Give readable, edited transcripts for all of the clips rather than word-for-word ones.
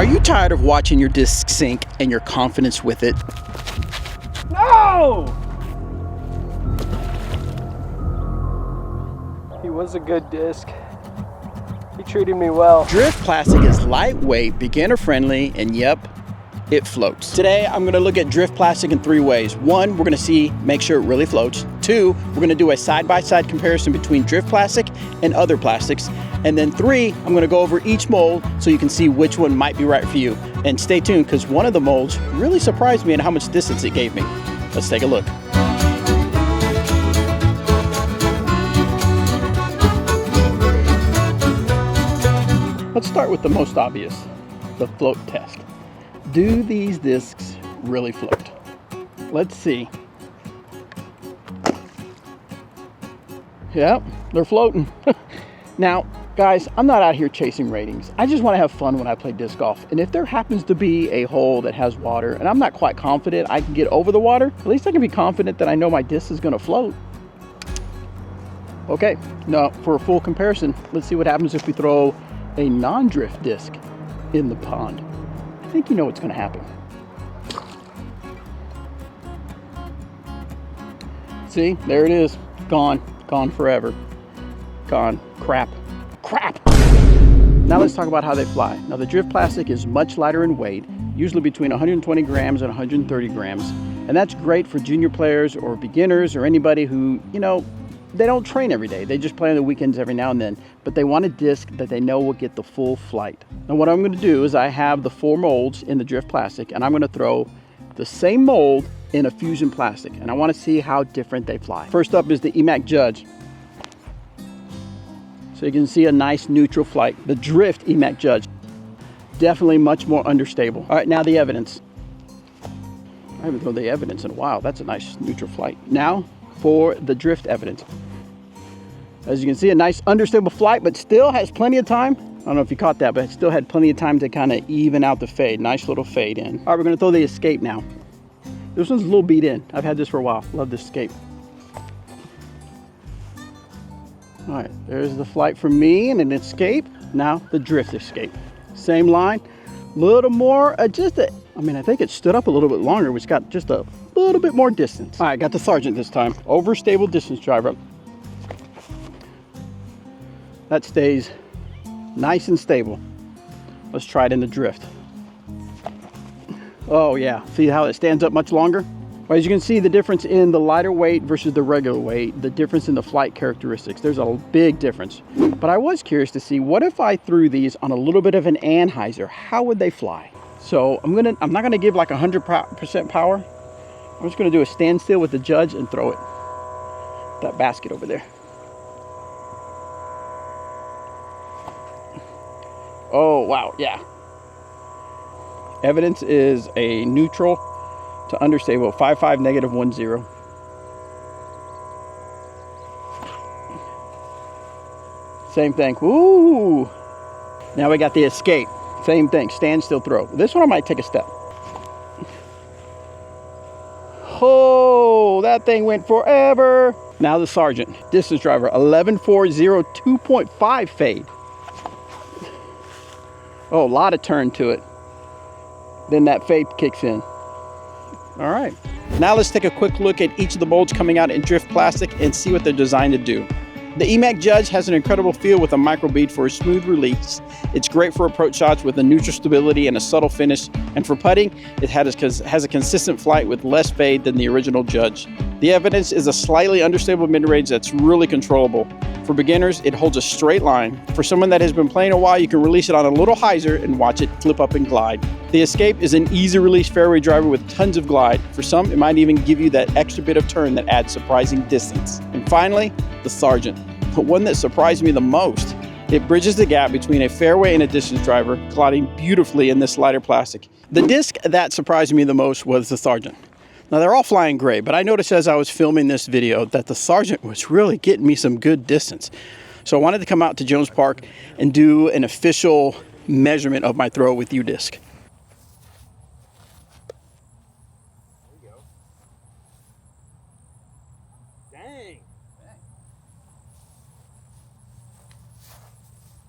Are you tired of watching your disc sink and your confidence with it? No! He was a good disc. He treated me well. Drift plastic is lightweight, beginner friendly, and yep, it floats. Today, I'm gonna look at drift plastic in 3 ways. 1, we're gonna make sure it really floats. 2, we're gonna do a side-by-side comparison between drift plastic and other plastics. And then 3, I'm gonna go over each mold so you can see which one might be right for you. And stay tuned, because one of the molds really surprised me in how much distance it gave me. Let's take a look. Let's start with the most obvious, the float test. Do these discs really float? Let's see. Yep, they're floating. Now, guys, I'm not out here chasing ratings. I just want to have fun when I play disc golf. And if there happens to be a hole that has water and I'm not quite confident I can get over the water, at least I can be confident that I know my disc is going to float. Okay, now for a full comparison, let's see what happens if we throw a non-drift disc in the pond. I think you know what's going to happen. See, there it is. Gone forever. Gone. Crap. Now let's talk about how they fly. Now the drift plastic is much lighter in weight, usually between 120 grams and 130 grams. And that's great for junior players or beginners or anybody who, they don't train every day. They just play on the weekends every now and then, but they want a disc that they know will get the full flight. And what I'm going to do is I have the 4 molds in the drift plastic, and I'm going to throw the same mold in a Fuzion plastic, and I want to see how different they fly. First up is the EMAC Judge. So you can see a nice neutral flight. The drift EMAC Judge, definitely much more understable. All right, now the evidence. I haven't thrown the evidence in a while. That's a nice neutral flight. Now for the drift evidence. As you can see, a nice understable flight, but still has plenty of time. I don't know if you caught that, but it still had plenty of time to kind of even out the fade. Nice little fade in. All right, we're gonna throw the escape now. This one's a little beat in. I've had this for a while. Love this escape. All right, there's the flight for me and an escape. Now the drift escape. Same line, little more, I think it stood up a little bit longer, which got just a little bit more distance. All right, got the Sergeant this time. Overstable distance driver. That stays nice and stable. Let's try it in the drift. Oh yeah, see how it stands up much longer? Well, as you can see, the difference in the lighter weight versus the regular weight, the difference in the flight characteristics, there's a big difference. But I was curious to see, what if I threw these on a little bit of an hyzer? How would they fly? So I'm not gonna give like 100% power. I'm just gonna do a standstill with the Judge and throw it. That basket over there. Oh, wow, yeah. Evidence is a neutral to understable, 5.5, -1.0. Same thing, woo! Now we got the escape. Same thing, standstill throw. This one I might take a step. Oh, that thing went forever. Now the Sergeant, distance driver, 11.4.0, 2.5 fade. Oh, a lot of turn to it. Then that fade kicks in. All right. Now let's take a quick look at each of the molds coming out in drift plastic and see what they're designed to do. The EMAC Judge has an incredible feel with a micro bead for a smooth release. It's great for approach shots with a neutral stability and a subtle finish. And for putting, it has a consistent flight with less fade than the original Judge. The evidence is a slightly understable mid-range that's really controllable. For beginners, it holds a straight line. For someone that has been playing a while, you can release it on a little hyzer and watch it flip up and glide. The Escape is an easy release fairway driver with tons of glide. For some, it might even give you that extra bit of turn that adds surprising distance. And finally, the Sergeant, the one that surprised me the most. It bridges the gap between a fairway and a distance driver, gliding beautifully in this lighter plastic. The disc that surprised me the most was the Sergeant. Now they're all flying great, but I noticed as I was filming this video that the Sergeant was really getting me some good distance. So I wanted to come out to Jones Park and do an official measurement of my throw with U-disc. There you go. Dang.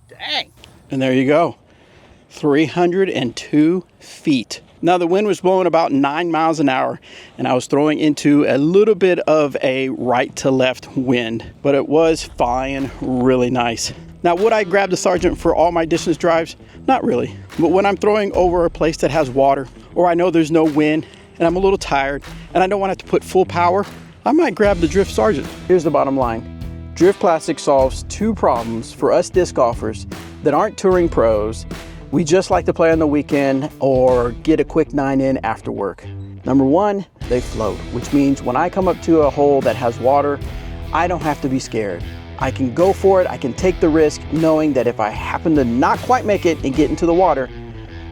Dang. And there you go. 302 feet. Now the wind was blowing about 9 miles an hour and I was throwing into a little bit of a right to left wind, but it was flying really nice. Now would I grab the Sergeant for all my distance drives? Not really, but when I'm throwing over a place that has water or I know there's no wind and I'm a little tired and I don't want to have to put full power, I might grab the Drift Sergeant. Here's the bottom line. Drift Plastic solves two problems for us disc golfers that aren't touring pros. We just like to play on the weekend or get a quick 9 in after work. Number one, they float, which means when I come up to a hole that has water, I don't have to be scared. I can go for it, I can take the risk knowing that if I happen to not quite make it and get into the water,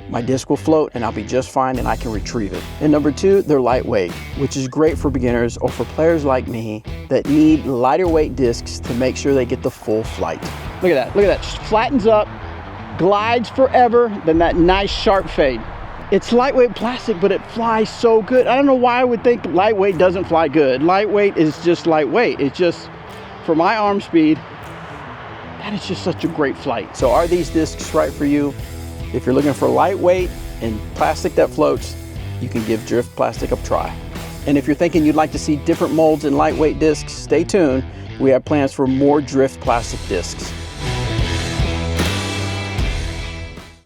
my disc will float and I'll be just fine and I can retrieve it. And number two, they're lightweight, which is great for beginners or for players like me that need lighter weight discs to make sure they get the full flight. Look at that, just flattens up, glides forever, then that nice sharp fade. It's lightweight plastic, but it flies so good. I don't know why I would think lightweight doesn't fly good. Lightweight is just lightweight. It's just, for my arm speed, that is just such a great flight. So are these discs right for you? If you're looking for lightweight and plastic that floats, you can give Drift Plastic a try. And if you're thinking you'd like to see different molds and lightweight discs, stay tuned. We have plans for more Drift Plastic discs.